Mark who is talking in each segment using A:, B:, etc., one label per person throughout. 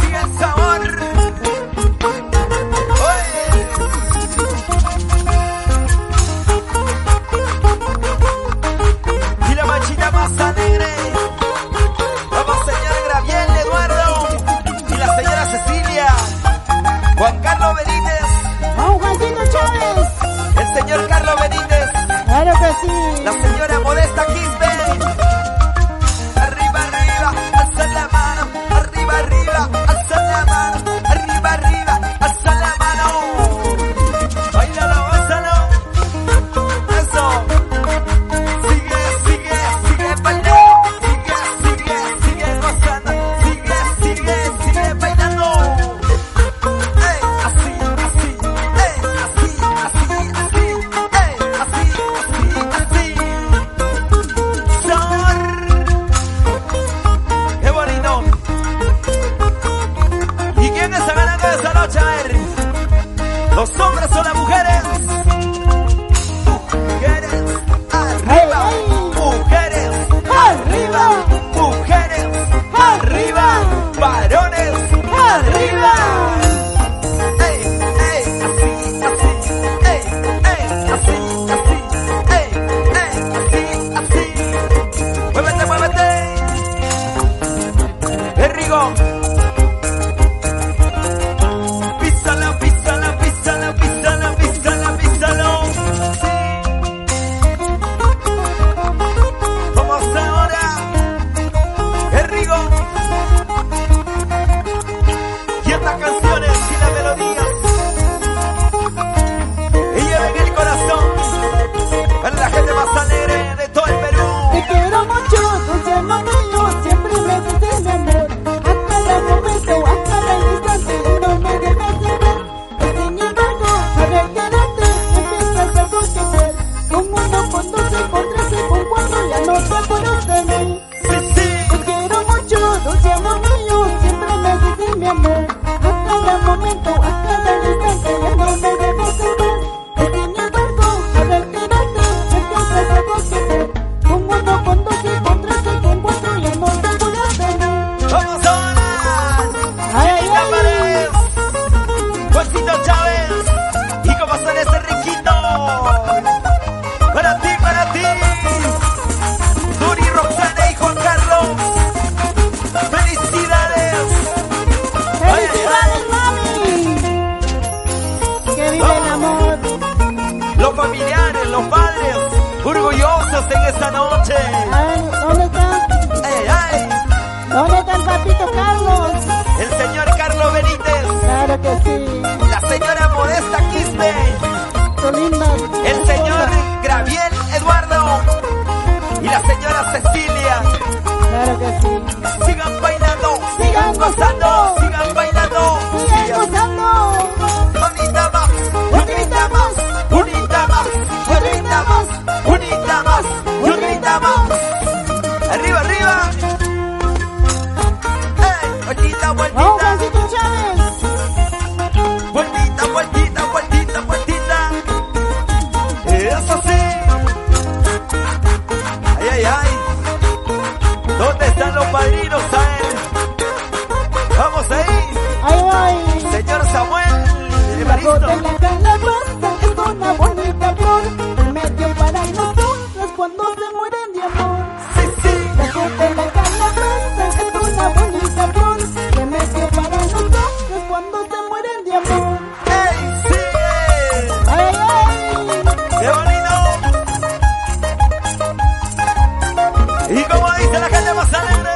A: Sigue el sabor. fiesta en esta noche.
B: Ay, ¿dónde está?
A: Ay.
B: ¿Dónde está el papito Carlos?
A: El señor Carlos Benítez.
B: Claro que sí.
A: La señora Modesta Quispe.
B: Qué linda.
A: El señor Graviel Eduardo. Y la señora Cecilia.
B: Claro que sí.
A: Sigan bailando,
B: Sigan gozando,
A: sigan bailando,
B: sigan gozando.
A: Unita más, unita más, unita más, unita más, unita más, unita más. Arriba, arriba. Vueltita,
B: Vamos,
A: vueltita.
B: Juancito Chávez.
A: Vueltita, vueltita, vueltita, vueltita. Eso sí. Ay, ay, ay. ¿Dónde están los padrinos? Vamos ahí.
B: Ahí voy.
A: Señor Samuel
B: La bota
A: Evaristo.
B: en la calabaza es una bonita flor. Remedio para nosotros cuando se mueren de amor.
A: Sí, sí.
B: La bota en la calabaza es una bonita flor. Remedio para nosotros cuando se mueren de amor.
A: ¡Ey, sí!
B: Ay, ay.
A: ¡Qué bonito! Y como dice la gente más alegre,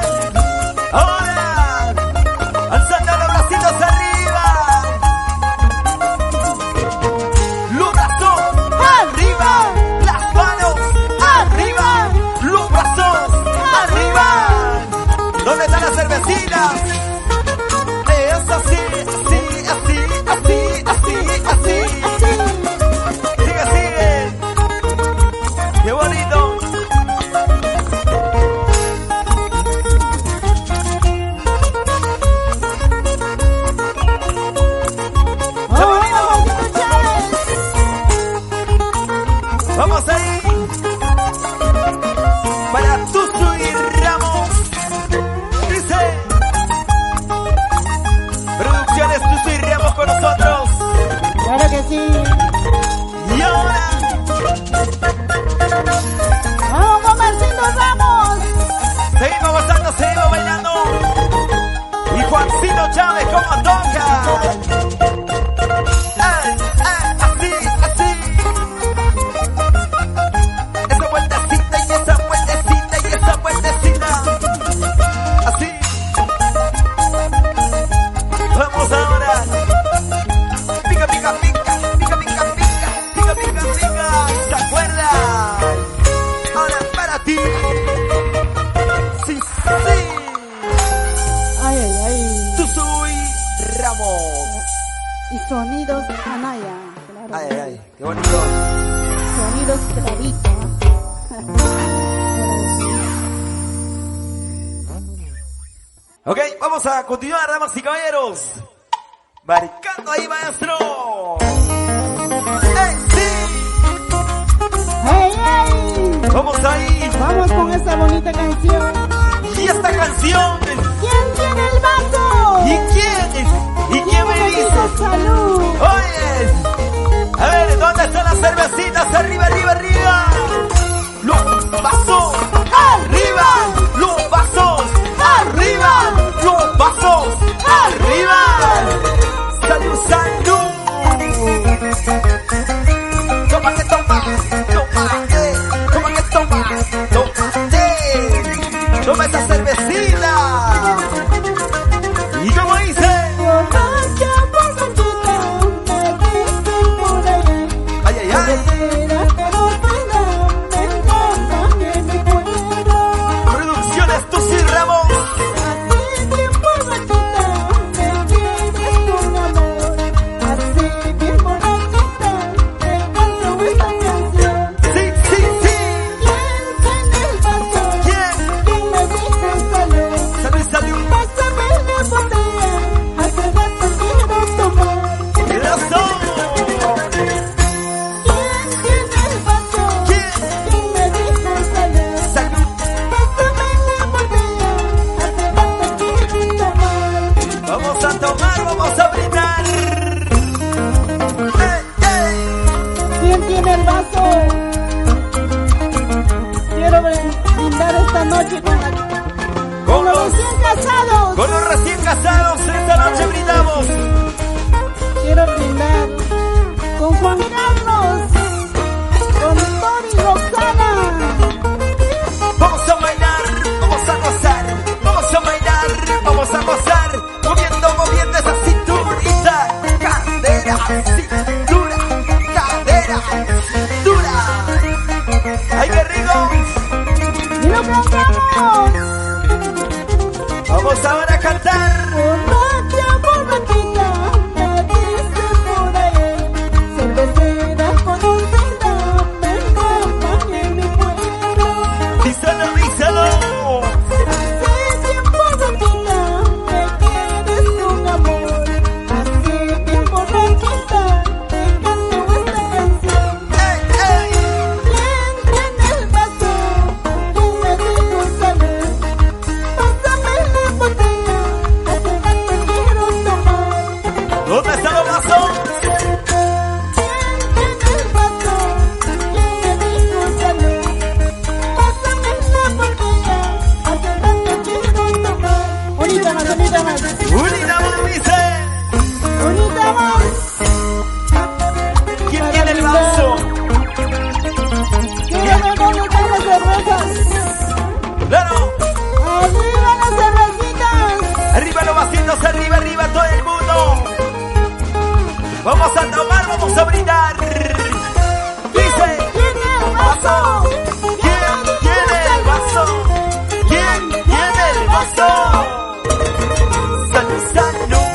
A: ahora, alzando los bracitos arriba. Los brazos arriba, las manos arriba, los brazos arriba. ¿Dónde están las cervecitas? Es así, así, así, así, así, así. Sigue, sigue. Qué bonito.
B: Vamos, Juancito Chávez.
A: Vamos ahí. Para Tuzu y Ramos. Dice. Producciones Tuzu y Ramos con nosotros.
B: Claro que sí.
A: Y ahora.
B: Vamos, Marcito Ramos.
A: Seguimos gozando, seguimos bailando. Y Juancito Chávez como toca. Así, así. Esa vueltecita y esa vueltecita y esa vueltecita. Así. Vamos ahora. Pica, pica, pica, pica, pica, pica, pica, pica, pica. ¿Se acuerdan? Ahora para ti. Sí, sí.
B: Ay, ay, ay.
A: Tú soy Ramos.
B: Y sonidos Anaya. Claro.
A: Ay, ay, ay, qué bonito.
B: Sonidos clarito.
A: Ok, vamos a continuar, damas y caballeros. Marcando ahí, maestro. ¡Ey, sí!
B: ¡Hey, hey!
A: Vamos ahí.
B: Vamos con esta bonita canción.
A: Y esta canción.
B: ¿Quién tiene el vaso?
A: ¿Y quién es? ¿Y quién me dice?
B: Salud.
A: Oye, a ver, ¿dónde están las cervecitas? Arriba, arriba, arriba. Los vasos arriba. Los vasos arriba. Los vasos arriba. Salud, salud. Toma que toma. Toma que toma. Toma. Toma esa cervecita. ¿Y cómo dice?
B: Borracha, borrachita, me dicen por ahí.
A: Ay, ay, ay.
B: Espera, pero espera, me encanta que me muero.
A: Producciones Tuzu y Ramos.
B: Así bien borrachita, me quieres con amor. Así bien borrachita, te canto esta canción.
A: Sí, sí, sí.
B: ¿Quién tiene el vaso?
A: ¿Quién?
B: ¿Quién me dice salud?
A: Salud, salud.
B: Pásame la botella, hace rato quiero tomar.
A: Eso.
B: ¿Quién tiene el vaso?
A: ¿Quién?
B: ¿Quién me dice salud?
A: Salud.
B: Pásame la botella, hace rato quiero tomar.
A: Vamos a tomar, vamos a brindar. ¡Ey, ey!
B: ¿Quién tiene el vaso? Quiero brindar esta noche con los recién casados.
A: Con los recién casados, esta noche brindamos.
B: Quiero brindar con Juan Carlos, con Tori y Roxana. estamos.
A: Vamos ahora a cantar.
B: Borracha, borrachita, me dice por ahí. Cervecera conocida, me llama en mi pueblo.
A: Díselo, díselo.
B: Hace tiempo, borrachita, me quieres con amor. Hace tiempo, borrachita, te canto esta canción.
A: ¡Ey, ey!
B: ¿Quién tiene el vaso? ¿Quién me dijo salud? Pásame la botella, hace rato quiero tomar.
A: ¿Dónde están los vasos?
B: ¿Quién tiene el vaso? ¿Quién me dijo salud? Pásame la botella, hace rato quiero tomar. Unita más, unita más,
A: Unida más, dice.
B: unita más.
A: ¿Quién tiene el vaso?
B: Quiero ver dónde están las cervezas.
A: Claro.
B: Arriba las cervecitas.
A: Arriba los vasitos, arriba, arriba todo el mundo. Vamos a tomar, vamos a brindar. Dice.
B: ¿Tiene el vaso?
A: ¿Quién tiene el vaso? ¿Quién tiene el vaso? Salud, salud.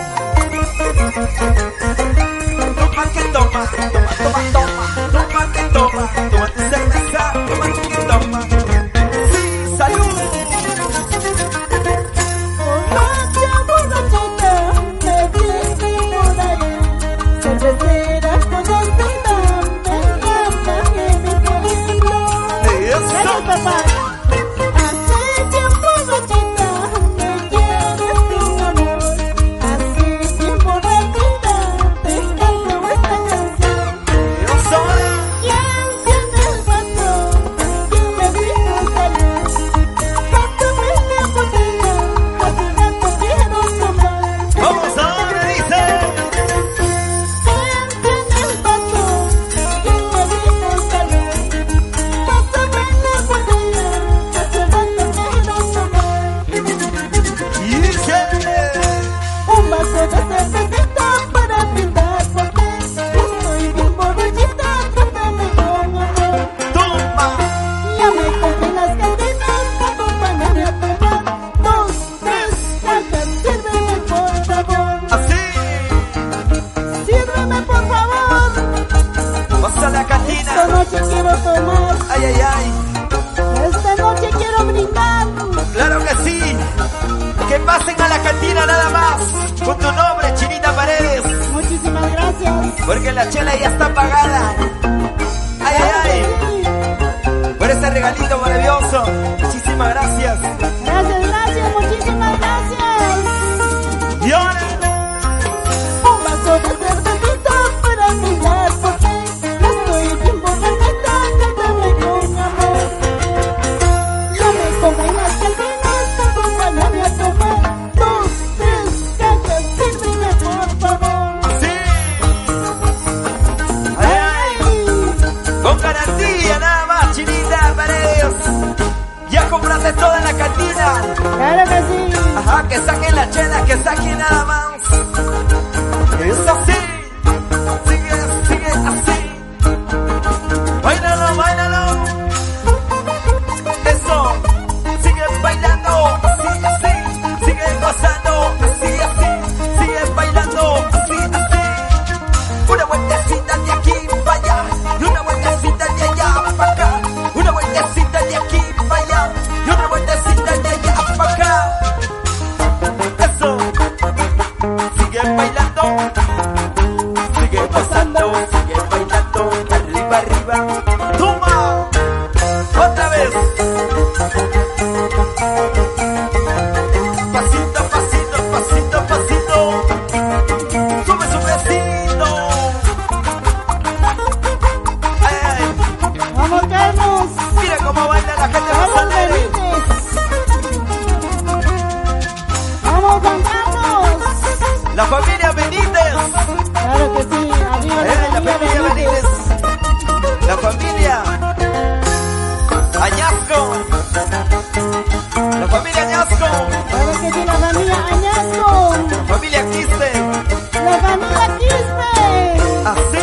A: Toma que toma, toma, toma, toma. Toma que toma, toma tu cerveza, toma que toma. Sí, salud.
B: Borracha, borrachita, me dice por ahí. Cervecera conocida, me llama en mi pueblo.
A: Eso.
B: Gracias, papá. Hace tiempo, borrachita, me quieres con amor. Hace tiempo, borrachita, te canto esta canción.
A: Eso.
B: ¿Quién tiene el vaso? ¿Quién me dijo salud? Pásame la botella, hace rato quiero tomar.
A: Vamos ahora, dice.
B: ¿Quién tiene el vaso? ¿Quién me dijo salud? Pásame la botella, hace rato quiero tomar.
A: Y dice.
B: Un vaso de cervecita para brindar por ti. Estoy bien borrachita, trátame con amor.
A: Toma.
B: Ya me compré las cantinas, acompáñame a tomar. 2, 3, cajas, sírveme por favor.
A: Así.
B: Sírveme por favor.
A: Vamos a la
B: Esta
A: cantina.
B: noche quiero tomar.
A: Ay, ay, ay.
B: Esta noche quiero brindar.
A: Claro que sí. Que pasen a la cantina nada más. Con tu nombre, Chinita Paredes.
B: Muchísimas gracias.
A: Porque la chela ya está pagada. Ay, ay, ay. Por este regalito maravilloso. Muchísimas gracias.
B: Gracias, gracias, muchísimas gracias.
A: Y ahora.
B: Un vaso de cervecita para brindar por ti. Estoy bien borrachita, trátame con amor. Ya me compré las cantinas, acompáñame a tomar. 2, 3, cajas, sírveme por favor.
A: Así. Ay, ay. Con garantía nada más, Chinita Paredes. Ya compraste toda la cantina.
B: Claro que sí.
A: Ajá, que saquen la chela, que saquen nada más. Es así. Sigue, sigue así. Báilalo, báilalo. Eso. Sigue bailando. Así, así. Sigue gozando. Así, así. Sigue bailando. Así, así. Una vueltecita de aquí para allá. Y una vueltecita de allá para acá. Una vueltecita de aquí para allá. Y otra vueltecita de allá para acá. Eso. Sigue bailando. Sigue gozando. Sigue bailando. Arriba, arriba. ¡Toma! Otra vez. Pasito, pasito, pasito, pasito. Sube, subecito. Ay, ay.
B: Vamos, Carlos.
A: Mira cómo baila la gente más
B: Vamos,
A: alegre.
B: Benítez. Vamos, Juan Carlos.
A: La familia Benítez.
B: Claro que sí. Arriba
A: La
B: la
A: familia
B: familia
A: Benítez. La familia Añasco. La familia Añasco.
B: Claro que sí, la familia Añasco.
A: La familia Quiste.
B: La familia Quispe.
A: Así.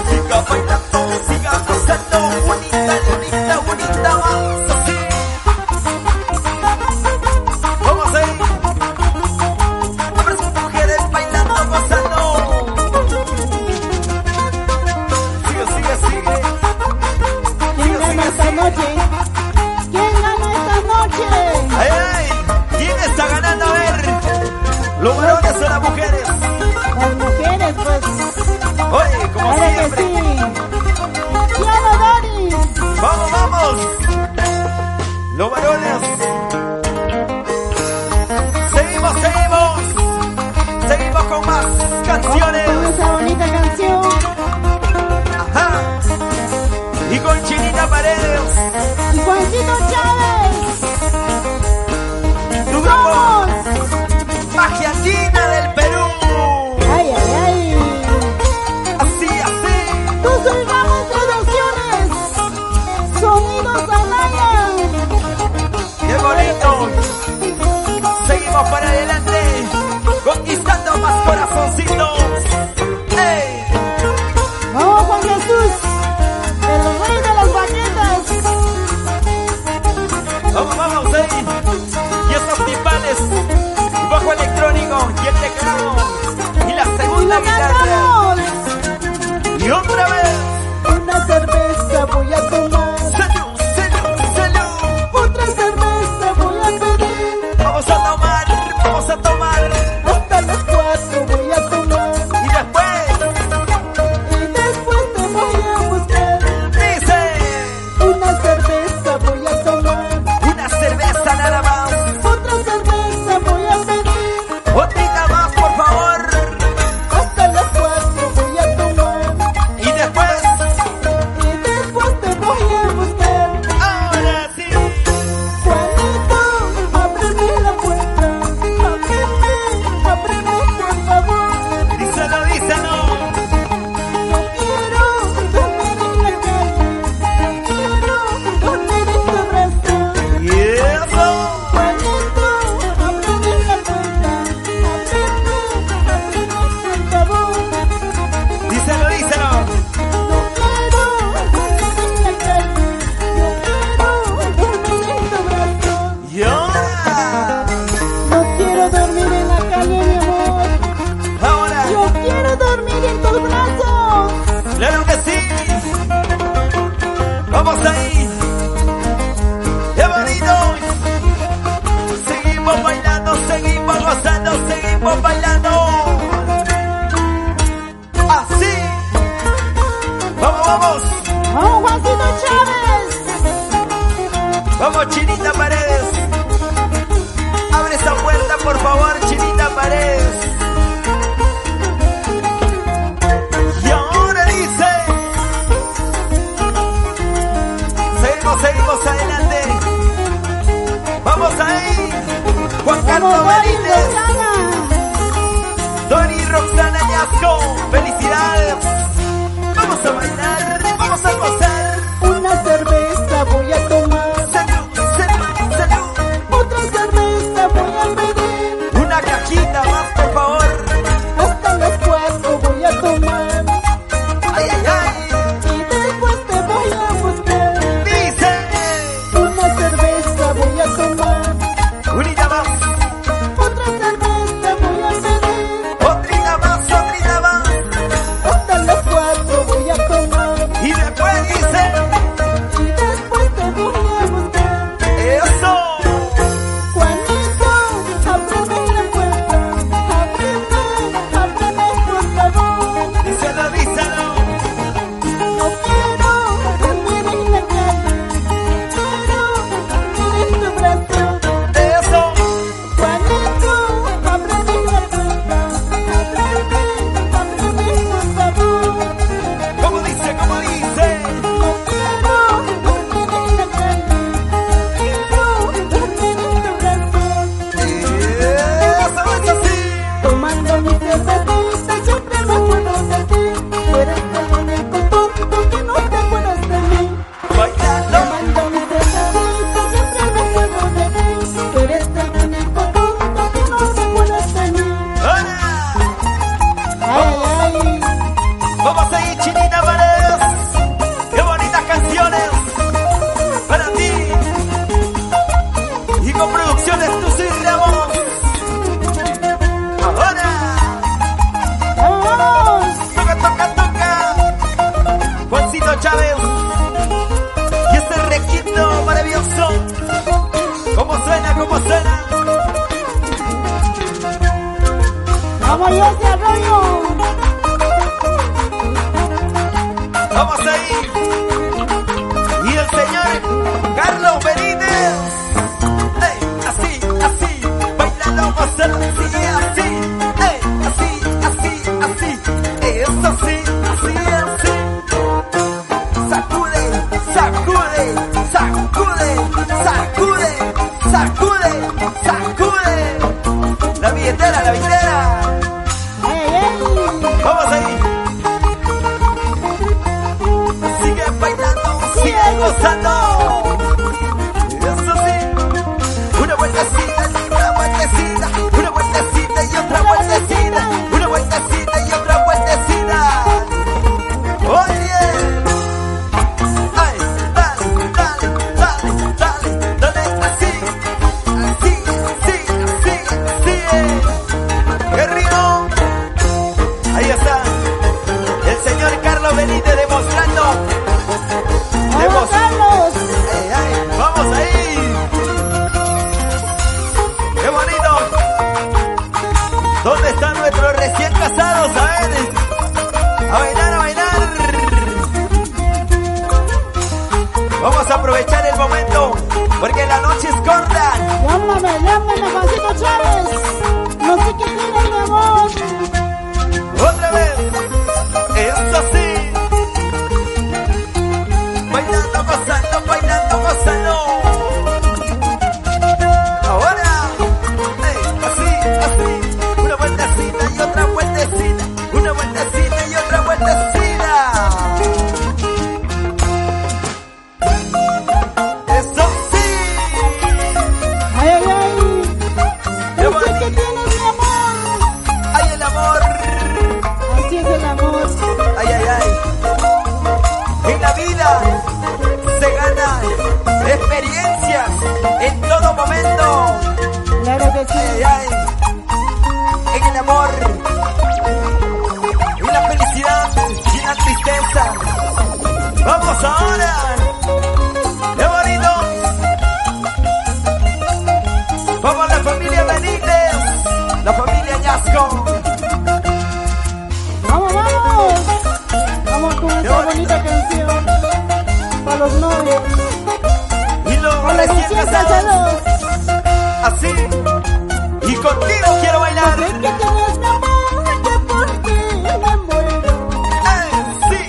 A: Siga bailando, siga gozando, bonito. Y otra vez.
B: Una cerveza voy a tomar.
A: Salud, salud, salud.
B: Otra cerveza voy a pedir.
A: Vamos a tomar, vamos a tomar.
B: Hasta las 4 voy a tomar.
A: Y después
B: te voy a buscar.
A: dice:
B: Una cerveza voy a tomar.
A: una cerveza nada más.
B: Otra cerveza voy a pedir.
A: Otrita más, por favor.
B: Hasta las 4 voy a tomar.
A: Y después,
B: te voy a buscar.
A: ahora sí.
B: Juanito, ábreme la puerta. Ábreme por favor.
A: Díselo, díselo.
B: No quiero dormir en la calle. Quiero dormir en tu brazo.
A: Y eso.
B: Juanito, ábreme la puerta. Ábreme por favor.
A: Díselo, díselo.
B: No quiero dormir en la calle. Yo quiero dormir en tu brazo.
A: Y ahora.
B: No quiero dormir en la calle, mi amor.
A: Ahora.
B: Yo quiero dormir en tus brazos.
A: Claro que sí. Vamos ahí. ¡Qué bonito! Seguimos bailando, seguimos gozando, seguimos bailando. Así. Vamos, vamos.
B: ¡Oh, Juancito Chávez!
A: Vamos, Chinita Paredes. Abre esa puerta, por favor, Chinita Paredes. Y ahora dice: seguimos adelante. Vamos ahí. Juan Carlos
B: ¡Vamos, Dori
A: Benítez,
B: Roxana!
A: Dori Roxana Yasco. Felicidades. Vamos a bailar, vamos a gozar.
B: Una cerveza voy a tomar.
A: Salud, salud, salud.
B: Otra cerveza voy a pedir.
A: Una cajita más, por favor.
B: Hasta las 4 voy a tomar.
A: Ay, ay, ay.
B: Y después te voy a buscar.
A: Dice:
B: Una cerveza voy a tomar.
A: unita más,
B: Otra cerveza voy a pedir.
A: otrita más, otrita más.
B: Hasta las 4 voy a tomar.
A: Y después dice:
B: Y después te voy a buscar.
A: eso.
B: Juanito, ábreme la puerta. Ábreme por favor.
A: Díselo, díselo.
B: No quiero dormir en la calle. Quiero dormir en tu brazo.
A: Eso.
B: Juanito, ábreme la puerta. Ábreme por favor.
A: Como dice, como dice.
B: No quiero dormir en la calle. Quiero dormir en tu brazo.
A: Eso es así.
B: Tomando mi cervecita siempre me acuerdo de ti. Tú eres el único tonto que no te acuerdas de mí.
A: Bailando.
B: Tomando mi cervecita siempre me acuerdo de ti. Tú eres el único tonto que no te acuerdas de mí.
A: Ahora.
B: Ay, ay,
A: Vamos ahí, Chinita Paredes. Qué bonitas canciones para ti. Y con producciones tú y Ramos. Ahora.
B: vamos.
A: Toca, toca, toca. Juancito Chávez. Y este requinto maravilloso. ¿Cómo suena? ¿Cómo suena?
B: Vamos yo ese arroyo.
A: Vamos ahí. Y el señor Carlos Benítez. Ey, así, así. Bailando, gozando, así, así. Ey, así, así, así. Eso sí, así, así. Sacude, sacude, sacude, sacude, sacude, sacude. La billetera, la billetera.
B: Ay, ay.
A: Vamos ahí. casados, a ver. A bailar, a bailar. Vamos a aprovechar el momento, porque la noche es corta.
B: Llámame, Juancito Chávez. No sé qué tiene, mi amor.
A: Otra vez. Eso sí. Bailando, gozando. Ahora. Así. Una vueltecita y otra vueltecita. Una vueltecita y otra vueltecita. Eso sí.
B: Ay. No sé qué tienes, mi amor.
A: Ay, el amor.
B: Así es el amor.
A: Ay. En la vida se ganan experiencias en todo momento.
B: Claro que sí.
A: Ay. En el amor, en la felicidad y en la tristeza. Vamos ahora. ¡Qué bonito! Vamos a la familia Benítez, la familia Ñasco.
B: Vamos. Vamos con esta bonita canción. Para los novios.
A: Y los
B: Para los
A: recién
B: recién
A: casados.
B: casados.
A: Así. Y contigo quiero bailar.
B: Sé que tienes mi amor, que por ti me muero.
A: Sí.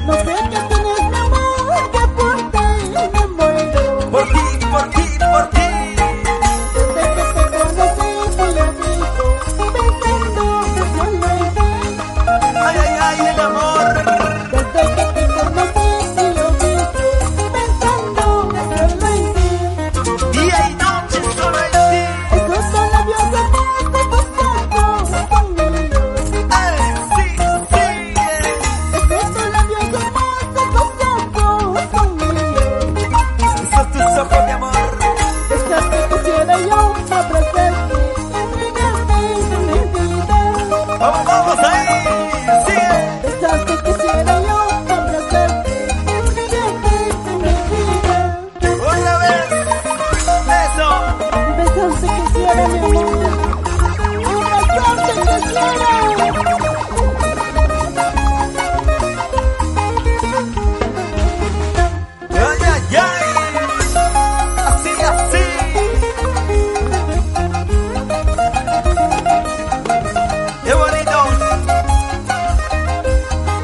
B: No sé que tienes mi amor, que por ti me muero.
A: Por ti.
B: Desde que te conocí, fui a ti, pensando que solo en ti.
A: Ay, el amor.
B: Desde que te conocí, fui a ti, pensando que solo en ti.
A: Día y noche solo en ti.
B: Esos son labios hermosos, tus ojos conmigo.
A: Sí.
B: Esos son labios hermosos, tus ojos conmigo.
A: Esos tus ojos, mi amor.
B: Deseas que quisiera yo abrazarte, entregarte en mi vida.
A: Vamos ahí. Sigue.
B: Deseas que quisiera yo abrazarte, entregarte en mi vida.
A: Otra vez. Eso.
B: Deseas que quisiera, mi amor, abrazarte quisiera.
A: Ay. Así. Qué bonito.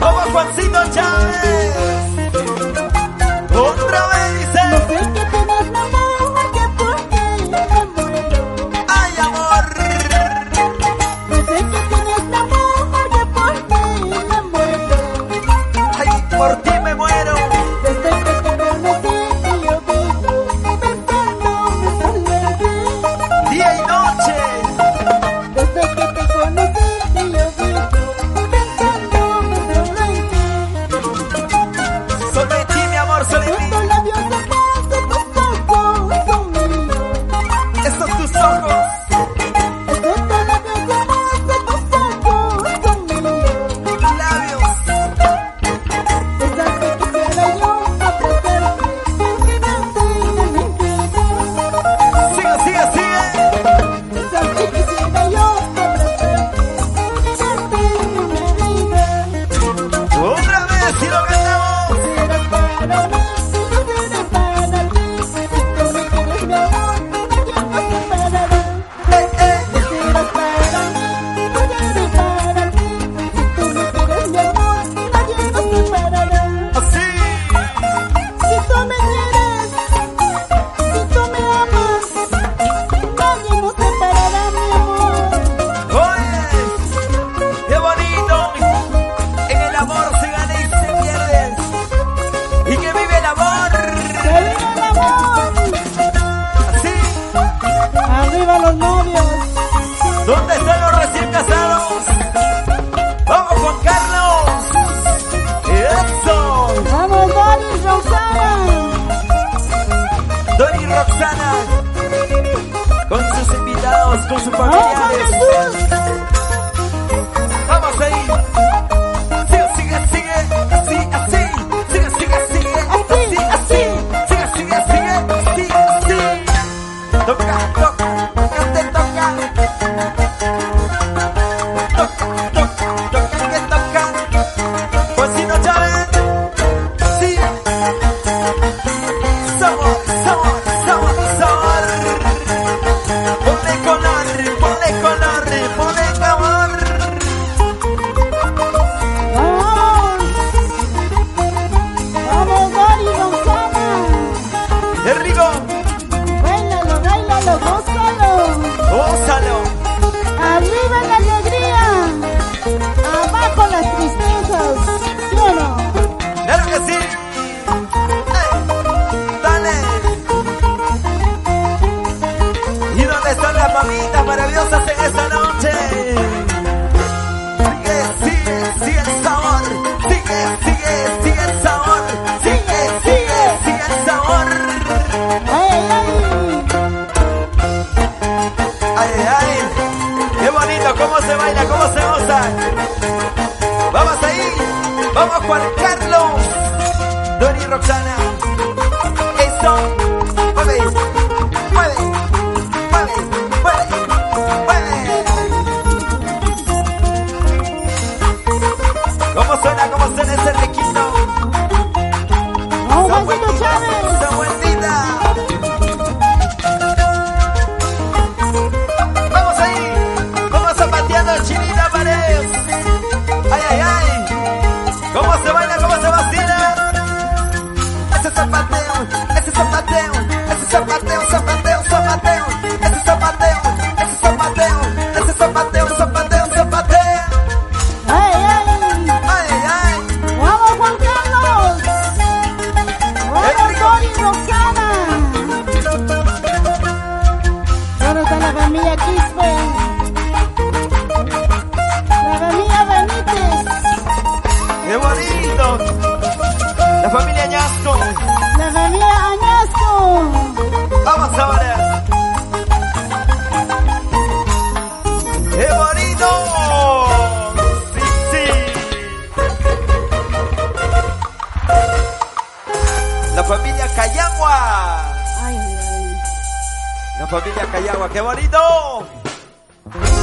A: Vamos, Juancito Chávez. Otra vez
B: No
A: dice.
B: sé que tienes mi amor, que por ti me muero.
A: Ay, amor.
B: No sé que tienes mi amor, que por ti me muero.
A: Ay, por ti me muero.
B: Desde que te conocí, yo vivo pensando que solo en ti.
A: Día y noche.
B: Desde que te conocí, yo vivo pensando que solo en ti.
A: Solo en ti, mi amor, solo en ti.
B: Esos labios hermosos, tus ojos son míos.
A: Esos tus ojos.
B: Esos labios hermosos, tus ojos son míos.
A: Tus labios.
B: Deseas que quisiera yo abrazarte, entregarte en mi vida.
A: Sigue.
B: Deseas que quisiera yo abrazarte, entregarte en mi vida.
A: Otra vez y lo cantamos.
B: Serás para mí, yo seré para ti. Si tú me quieres, mi amor, nadie nos separará. Serás para mí, yo seré para ti. Si tú me quieres, mi amor, nadie nos separará.
A: Así.
B: Si tú me quieres, si tú me amas, nadie nos separará, mi amor.
A: Oye, qué bonito. En el amor se gana y se pierde. Y que vive el amor.
B: ¡Que viva el amor!
A: Así.
B: ¡Arriba los novios!
A: ¿Dónde están los recién casados? Vamos, Juan Carlos. Eso.
B: ¡Vamos, Doris, Roxana!
A: Dori y Roxana. Con sus invitados, con sus
B: ¡Vamos,
A: familiares.
B: Jesús!
A: Vamos ahí. Sigue. Así. Toca.
B: gózalo, gózalo.
A: Gózalo.
B: Arriba la alegría, abajo las tristezas, ¿sí o no?
A: Claro que sí. Dale. ¿Y dónde están las mamitas maravillosas en esta noche? Sigue el sabor. Sigue el sabor. Sigue el sabor. Ay, ay. Qué bonito, cómo se baila, cómo se goza. Vamos ahí. Vamos Juan Carlos. Doni y Roxana. Eso. Mueve. Mueve. Mueve. Mueve. Mueve. ¿Cómo suena ese requinto?
B: ¡Vamos, Juancito Chávez!
A: ¡Samuelita! ¡Vamos ahí! ¡Vamos zapateando Chinita Paredes! ¡Ay, ay, ay! ¿Cómo se baila? ¿Cómo se vacila? Ese zapateo, ese zapateo, ese zapateo, zapateo, zapateo, ese zapateo, ese zapateo, ese zapateo, zapateo, zapateo.
B: ¡Ay, ay!
A: ¡Ay, ay!
B: ¡Vamos, Juan Carlos! ¡Vamos, Doni y Roxana! ¿Dónde está la familia Quispe? La familia Benítez.
A: ¡Qué bonito! La familia Ñasco.
B: La familia Añasco.
A: Vamos ahora. ¡Qué bonito! Sí, sí. La familia Cayagua.
B: Ay, ay, ay.
A: La familia Cayagua. ¡Qué bonito!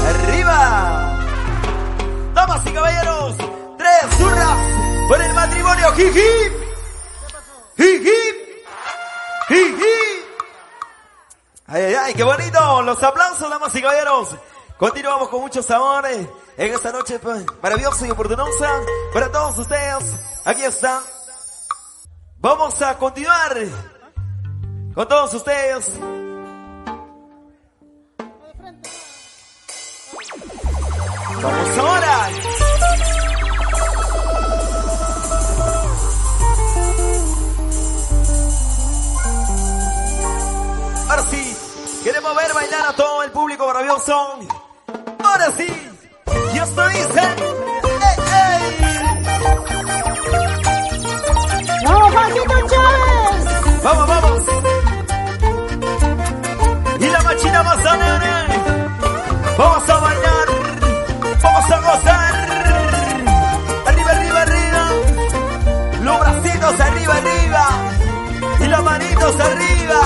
A: ¡Arriba! Damas y caballeros, 3 zurras por el matrimonio. ¡Jiji! ¡Jiji! ¡Jiji! ¡Ay, ay, ay! ¡Qué bonito! Los aplausos, damas y caballeros. Continuamos con muchos amores en esta noche maravillosa y oportunosa para todos ustedes. Aquí está. Vamos a continuar con todos ustedes. Vamos ahora. Ahora sí, queremos ver bailar a todo el público maravilloso. Ahora sí, y esto dice, ¡ey, ey!
B: ¡Vamos, Juancito Chávez!
A: ¡Vamos, vamos! Y la machina mazanera, vamos a bailar, vamos a gozar. Arriba, arriba, arriba. Los bracitos arriba, arriba. Y las manitos arriba.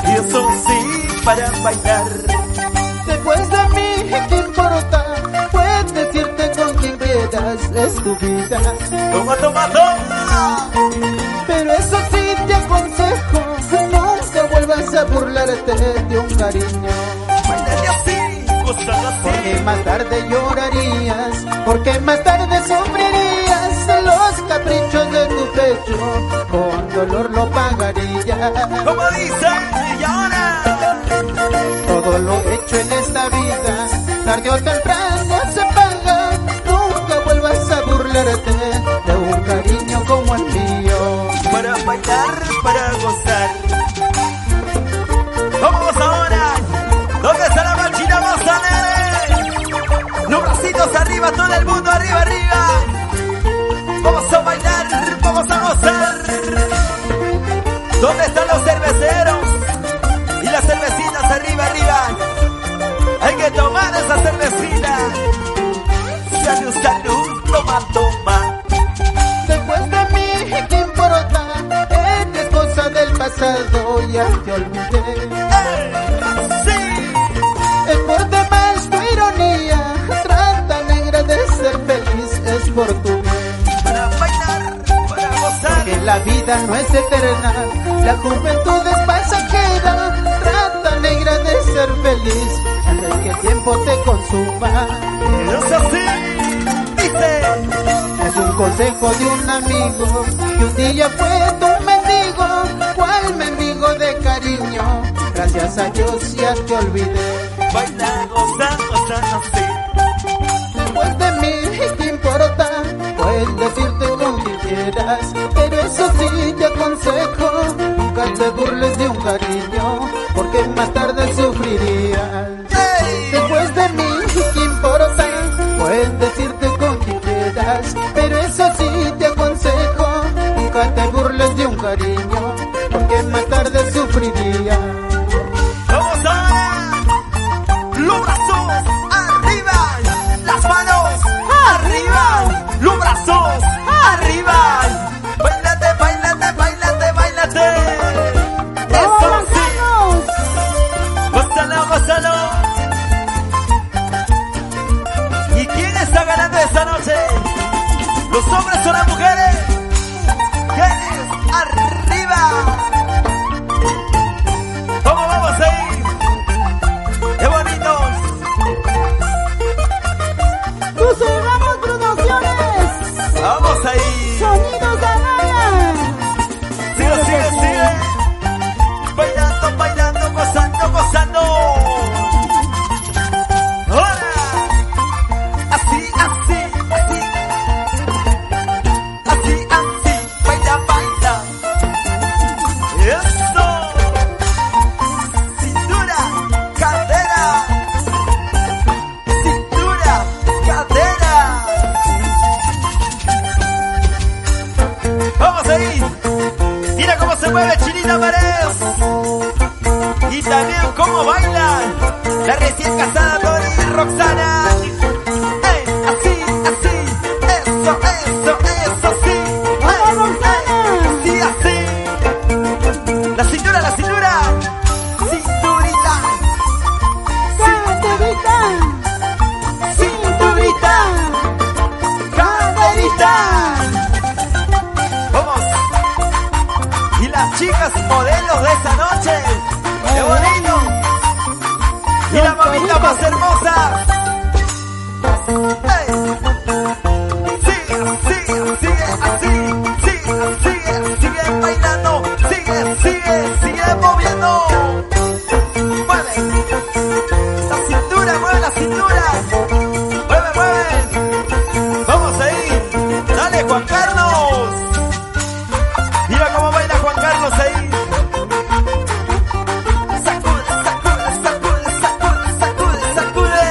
A: Y eso sí, para bailar.
C: Después de mí, ¿qué importa? Puedes decirte con quien quieras, es tu vida.
A: Toma, toma, toma.
C: Pero eso sí te aconsejo, nunca vuelvas a burlarte de un cariño.
A: Bailale así, gozando así.
C: Porque más tarde llorarías, porque más tarde sufrirías los caprichos de tu pecho, con dolor lo pagarías.
A: Como dicen, y ahora.
C: Todo lo hecho en esta vida, tarde o temprano se paga. Nunca vuelvas a burlarte de un cariño como el mío.
A: Para bailar, para gozar. Vamos ahora. ¿Dónde está la machina mazanera? Los bracitos arriba, todo el mundo arriba, arriba. Vamos a bailar, vamos a gozar. ¿Dónde están los cerveceros? Y las cervecitas arriba, arriba. Hay que tomar esa cervecita. Salud, salud, toma, toma.
C: Después de mí, ¿qué importa? Eres cosa del pasado, ya te olvidé.
A: Sí.
C: Es por demás tu ironía, trata negra de ser feliz, es por tu bien.
A: Para bailar, para gozar.
C: Que la vida no es eterna, la juventud es pasajera. Trata negra de ser feliz, antes que el tiempo te consuma.
A: No es así, dice.
C: Es un consejo de un amigo que un día fue tu mendigo. ¿Cuál mendigo de cariño? Gracias gracias a Dios ya te olvidé.
A: Baila, goza, goza, sí.
C: Después de mí, ¿qué importa? Puedes decirte con que quieras, pero eso sí te aconsejo, nunca te burles de un cariño, porque más tarde sufrirías.
A: ¡Ey!
C: Después de mí, ¿qué importa? Puedes decirte con que quieras, pero eso sí te aconsejo, nunca te burles de un cariño, porque más tarde sufrirías.
A: ¡Vamos ahora! ¡Los brazos arriba! ¡Las manos arriba! ¡Los brazos arriba! ¡Bailate, bailate, bailate, bailate! ¡Eso sí! ¡Gózalo, gózalo! ¿Y quién está ganando esta noche? ¿Los hombres o las mujeres? ¿Quiénes? ¡Arriba! ¿Cómo vamos a ir? ¡Qué bonitos!
B: Tucerramos Producciones.
A: ¡Vamos ahí!
B: Sonidos de Anaya.
A: ¡Sigue, sigue, sigue! Bailando, bailando, gozando, gozando. ¡Ahora! Así, así, así. Así, así. Baila, baila. ¡Eso! Cintura, cadera. Cintura, cadera. Vamos ahí. Mira cómo se mueve Chinita Paredes. Y también cómo baila la recién casada Dori Roxana. Así, así. Eso, eso, eso, sí.
B: ¡Hola, Roxana!
A: Así, así. La cintura, la cintura. Cinturita,
B: ¡Caderita!
A: cinturita. Caderita. Vamos. Y las chicas modelos de esta noche. ¡Qué bonito! Y la mamita más hermosa. ¡Ey! Sigue, sigue, sigue así. Sigue, sigue, sigue bailando. Sigue, sigue, sigue moviendo. Mueve. La cintura, mueve la cintura. Mueve, mueve. Vamos ahí. Dale, Juan Carlos. Mira cómo baila Juan Carlos ahí. Sacude, sacude, sacude, sacude, sacude, sacude.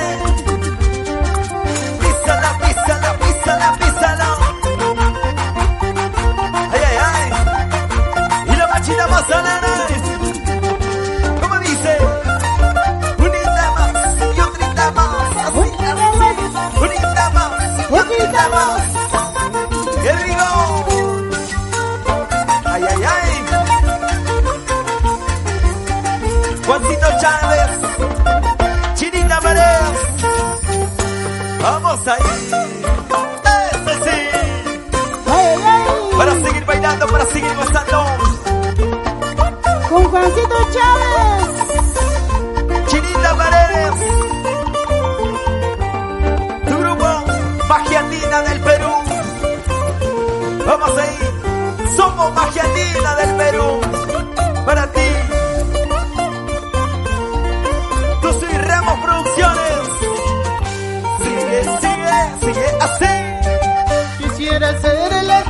A: Písala, písala, písala, písala. Ay, ay, ay. Y la machita más salada. ¿Cómo dice? Unita más y otrita más. Así, así. Unita más y otrita más. ¡Qué rico! ¡Ay, ay, ay! Juancito Chávez, Chinita Paredes. ¡Vamos ahí! ¡Eso sí!
B: ¡Ay, ay!
A: Para seguir bailando, para seguir gozando.
B: Con Juancito Chávez.
A: Chinita Paredes. Tu grupo, Magia Andina del Perú. Vamos ahí. Somos Magia Andina del Perú. Para ti. Tú soy Ramos Producciones. Sigue, sigue, sigue así.
C: Quisiera ser en las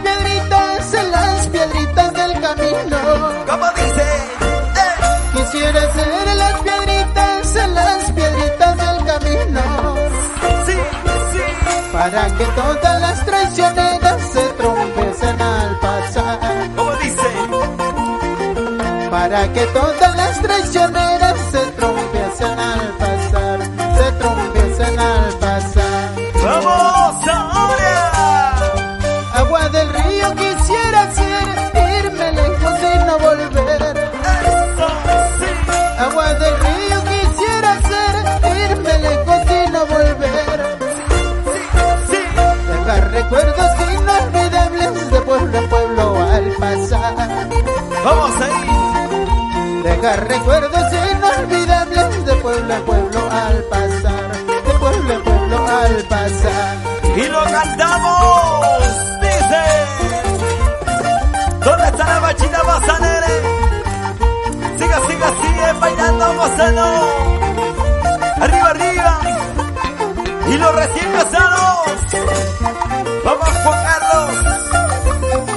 C: piedritas del camino.
A: ¿Cómo dice?
C: Quisiera ser en las piedritas del camino.
A: Sí, sí.
C: Para que todas las traicioneras se trompecen al pasar.
A: ¿Cómo dice?
C: Para que todas las traicioneras se trompecen al pasar. Se trompecen al pasar.
A: ¡Vamos ahora!
C: Agua del río quisiera ser, irme lejos y no volver.
A: ¡Eso sí!
C: Agua del río quisiera ser, irme lejos y no volver.
A: Sí.
C: Dejar recuerdos inolvidables de pueblo a pueblo al pasar.
A: Vamos ahí.
C: Dejar recuerdos inolvidables de pueblo a pueblo al pasar. De pueblo a pueblo al pasar.
A: Y lo cantamos. Dice. ¿Dónde está la bachita más alegre? Siga, siga, sigue bailando. gozando. Arriba, arriba. Y los recién casados. Vamos Juan Carlos,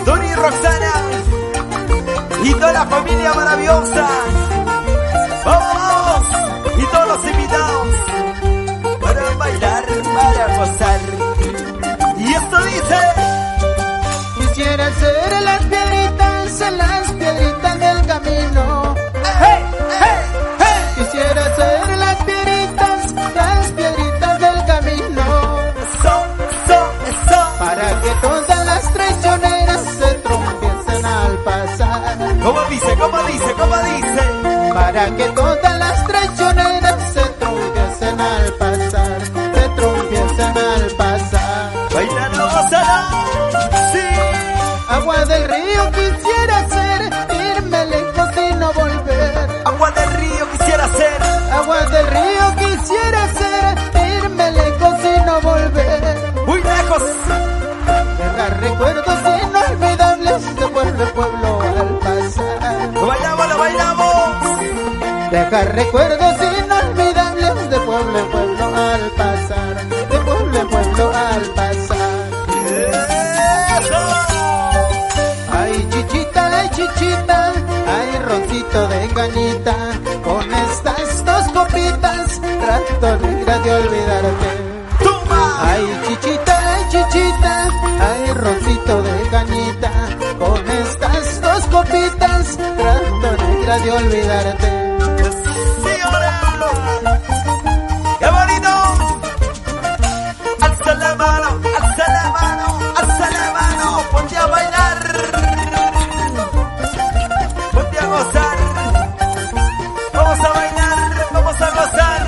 A: Tony y Roxana. Y toda la familia maravillosa. Vamos, vamos. Y todos los invitados. Para bailar, para gozar. Y esto dice:
C: quisiera ser las piedritas del camino.
A: hey, hey, hey.
C: Quisiera ser las piedritas del camino.
A: Eso.
C: Para que todas las traicioneras se tropiecen al pasar.
A: ¿Cómo dice? ¿Cómo dice? ¿Cómo dice?
C: Para que todas las traicioneras se tropiecen al pasar. Se tropiecen al pasar.
A: Bailando, gozando. Sí.
C: Agua del río quisiera ser, irme lejos y no volver.
A: Agua del río quisiera ser.
C: Agua del río quisiera ser, irme lejos y no volver.
A: Muy lejos.
C: Dejar recuerdos inolvidables de pueblo a pueblo al pasar.
A: Lo bailamos, lo bailamos.
C: Dejar recuerdos inolvidables de pueblo a pueblo al pasar. De pueblo a pueblo al pasar.
A: Eso.
C: Ay chichita, ay roncito de cañita. Con estas dos copitas trato negra de olvidarte.
A: Toma.
C: Ay chichita, ay roncito de cañita. Con estas dos copitas trato negra de olvidarte.
A: Sí, ahora. ¡Qué bonito! Alza la mano, alza la mano, alza la mano. Ponte a bailar. Ponte a gozar. Vamos a bailar, vamos a gozar.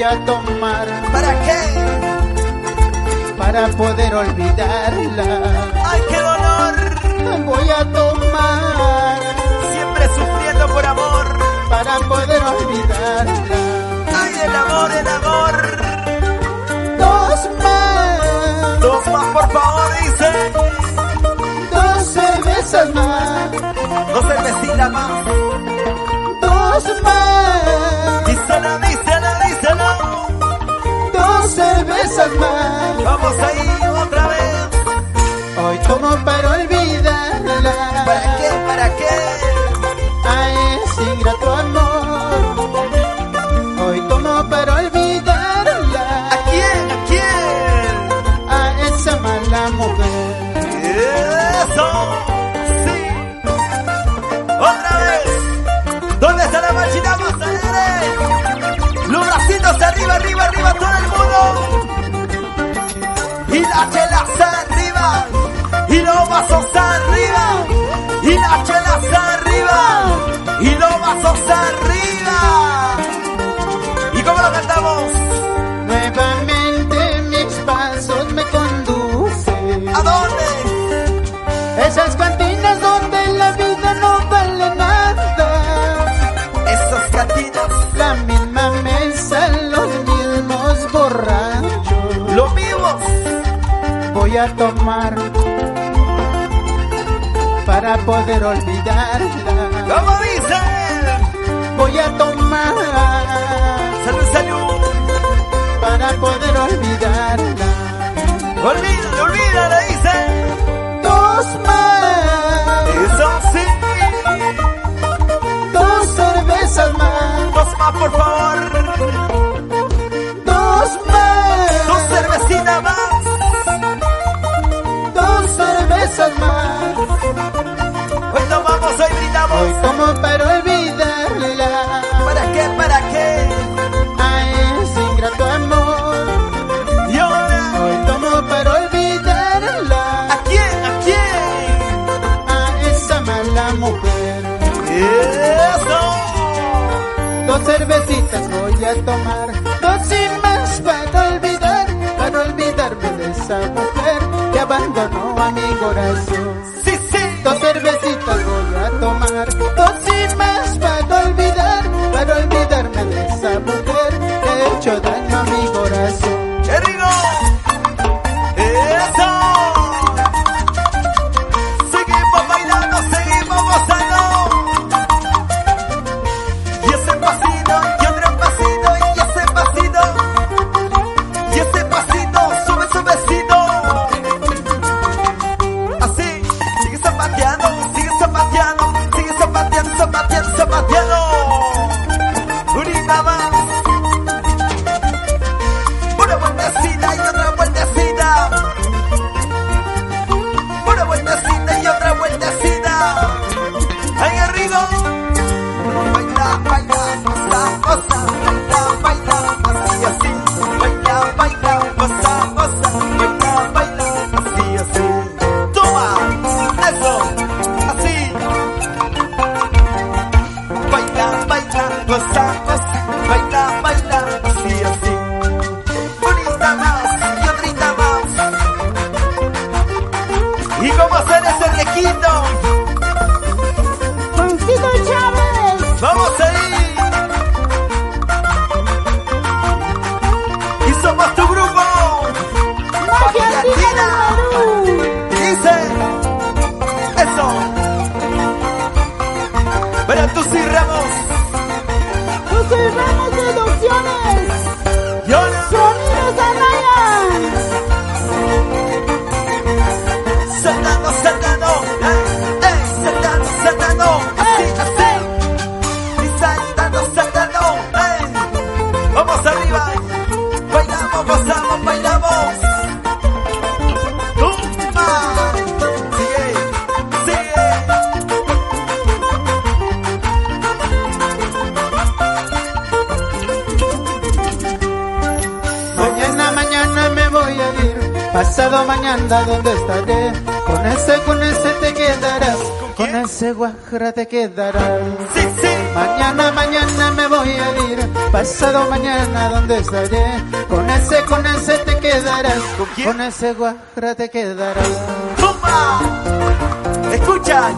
C: a tomar.
A: ¿Para qué?
C: Para poder olvidarla.
A: ¡Ay, qué dolor!
C: Voy a tomar.
A: Siempre sufriendo por amor.
C: Para poder olvidarla.
A: ¡Ay, el amor, el amor!
C: Dos más.
A: Dos más, por favor, dice.
C: Dos cervezas más.
A: Dos cervecitas más.
C: Dos más.
A: Díselo, díselo, díselo.
C: Dos cervezas más.
A: Vamos ahí otra vez.
C: Hoy tomo para olvidarla.
A: ¿Para qué? ¿Para qué?
C: A ese ingrato amor. Hoy tomo para olvidarla.
A: ¿A quién? ¿A quién?
C: A esa mala mujer.
A: ¡Eso! ¡Sí! ¡Otra vez! ¿Dónde está la machina? ¡Vamos a ver! Los bracitos arriba, arriba, arriba, todo el mundo. Y las chelas arriba. Y los vasos arriba. Y las chelas arriba. Y los vasos arriba. ¿Y cómo lo cantamos?
C: Nuevamente mis pasos me conducen
A: ¿A dónde?
C: esas cantinas donde la vida no vale nada.
A: Esas cantinas.
C: La misma mesa, los mismos borrachos.
A: Los vivos.
C: Voy a tomar para poder olvidarla.
A: ¿Cómo dicen?
C: Voy a tomar
A: Salud, salud.
C: para poder olvidarla.
A: Olvídala, olvídala, dice.
C: Dos más.
A: Eso sí.
C: Dos cervezas más.
A: Dos más, por favor.
C: Dos más.
A: Dos cervecitas más.
C: Dos cervezas más.
A: Hoy tomamos, hoy brindamos.
C: Hoy tomo para olvidarla.
A: ¿Para qué? ¿Para qué?
C: A ese ingrato amor.
A: Y ahora.
C: Hoy tomo para olvidarla.
A: ¿A quién? ¿A quién?
C: A esa mala mujer.
A: Eso.
C: Dos cervecitas voy a tomar. Dos y más para olvidarme de esa mujer que abandonó a mi corazón.
A: Sí, sí.
C: Dos cervecitas voy a tomar. Dos y más para olvidarme de esa mujer que ha hecho daño a mi corazón.
A: ¡Qué rico! ¡Eso! Seguimos bailando, seguimos gozando. Y ese pasito, y otro pasito, y ese pasito. Y ese pasito, sube, suavecito. Así, sigue zapateando, sigue zapateando, sigue zapateando, zapateando, zapateando. Unita más. Una vueltecita y otra vueltecita. Una vueltecita y otra vueltecita. Ahí arriba. Baila, baila, goza, goza. Baila, baila, así, así. Baila, baila, goza, goza. Baila, baila, así, así. Toma, eso, así. Baila, baila, goza, goza. Baila, baila, así, así. Unita más y otrita más. ¿Y cómo hacer ese requito?
B: Juancito Chávez.
A: ¡Vamos ahí! Y somos tu grupo.
B: Magia Latina Perú.
A: Dice eso. Para tus y Ramos.
B: José Ramos Producciones.
A: Y ahora
B: Sonidos Araya.
A: saltando, saltando. Saltando, saltando. Así, así. Y saltando, saltando. Vamos arriba. Bailamos, gozamos, bailamos. ¡Tumba! Sigue, sigue.
C: Mañana me voy a ir. Pasado mañana, ¿dónde estaré? Con ese te quedarás. Con ese guajra te quedarás.
A: Sí, sí.
C: Mañana me voy a ir. Pasado mañana, ¿dónde estaré? Con ese te quedarás.
A: ¿Con quién?
C: Con ese guajra te quedarás.
A: ¡Toma! Escucha,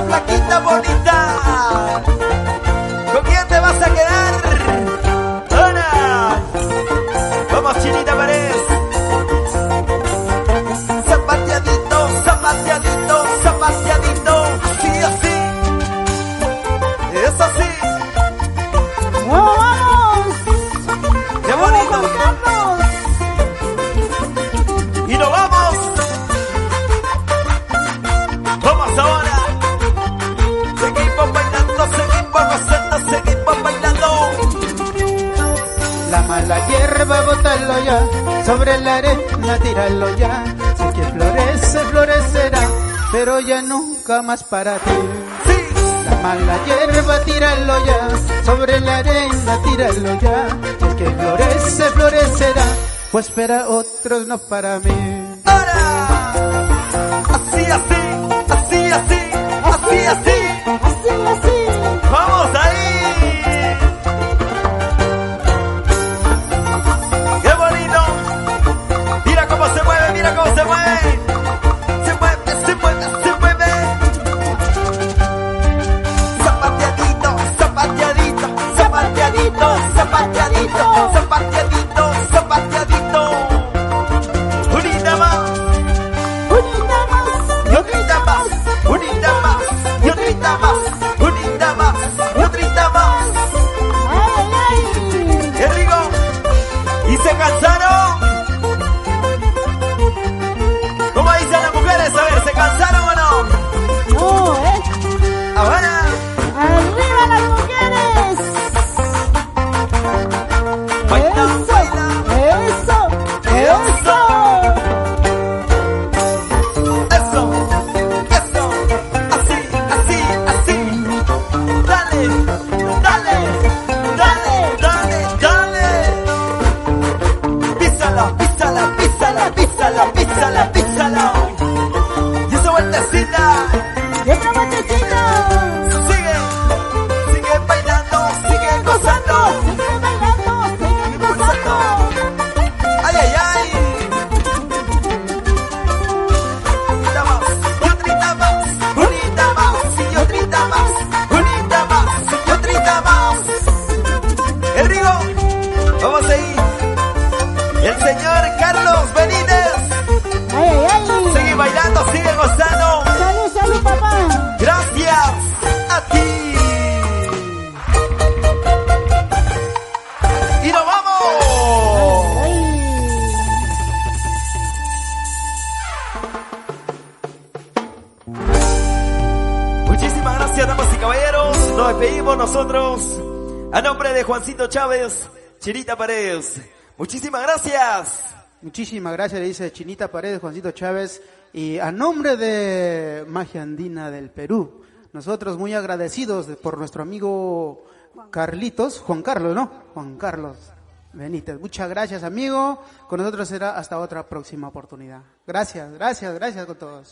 A: flaquita bonita. ¿Con quién te vas a quedar? ¡Ahora! Vamos, Chinita Paredes. Zapateadito, zapateadito, zapateadito. Sí, así. Es así.
B: ¡Vamos!
A: ¡Qué
B: ¡Vamos,
A: bonito!
B: Juan Carlos!
A: ¡Y nos vamos! ¡Vamos ahora! Seguimos bailando, seguimos gozando, seguimos bailando.
C: La mala hierba, bótalo ya. Sobre la arena, tíralo ya. Sé que florece, florecerá, pero ya nunca más para ti.
A: ¡Sí!
C: La mala hierba, tíralo ya. Sobre la arena, tíralo ya. Es que florece, florecerá, pues para otros, no para mí.
A: ¡Ahora! Así, así, así, así, así, así.
B: Así, así.
A: ¡Vamos ahí! ¡Qué bonito! Mira cómo se mueve, mira cómo se mueve. Se mueve, se mueve, se mueve. Zapateadito, zapateadito, zapateadito, zapateadito, zapateadito, zapateadito. Unita más,
B: Unita más.
A: y otrita más, unita más, y otrita más, unita más, y otrita más.
B: ¡Ay, ay!
A: ¡Qué rico! ¿Y se cansaron? ¿Cómo dicen las mujeres? A ver, ¿se cansaron o no?
B: ¡No,
A: Ahora,
B: ¡Arriba las mujeres!
A: baila,
B: ¡Eso!
A: baila.
B: ¡Eso! ¡Eso!
A: Eso, eso, así, así, así. Dale, dale, dale, dale, dale. Písala, písala, písala, písala, písala, písala. Y esa vueltecita.
B: ¡Y otra vueltecita!
A: Sigue, sigue bailando, sigue gozando.
B: ¡Sigue bailando! ¡Sigue gozando!
A: Ay, ay, ay. Unita más, y otrita más, unita más, y otrita más, unita más, y otrita más. El Rigo, vamos ahí. El señor Carlos Benítez.
B: ¡Ay, ay, ay!
A: Sigue bailando, sigue gozando.
B: ¡Salud, salud, papá!
A: Gracias a ti. Y nos vamos.
B: ¡Ay!
A: Muchísimas gracias, damas y caballeros. Nos despedimos nosotros a nombre de Juancito Chávez, Chinita Paredes. Muchísimas gracias.
C: Muchísimas gracias, le dice Chinita Paredes, Juancito Chávez, y a nombre de Magia Andina del Perú, nosotros muy agradecidos por nuestro amigo Carlitos, Juan Carlos, ¿no? Juan Carlos Benítez. Muchas gracias, amigo. Con nosotros será hasta otra próxima oportunidad. Gracias con todos.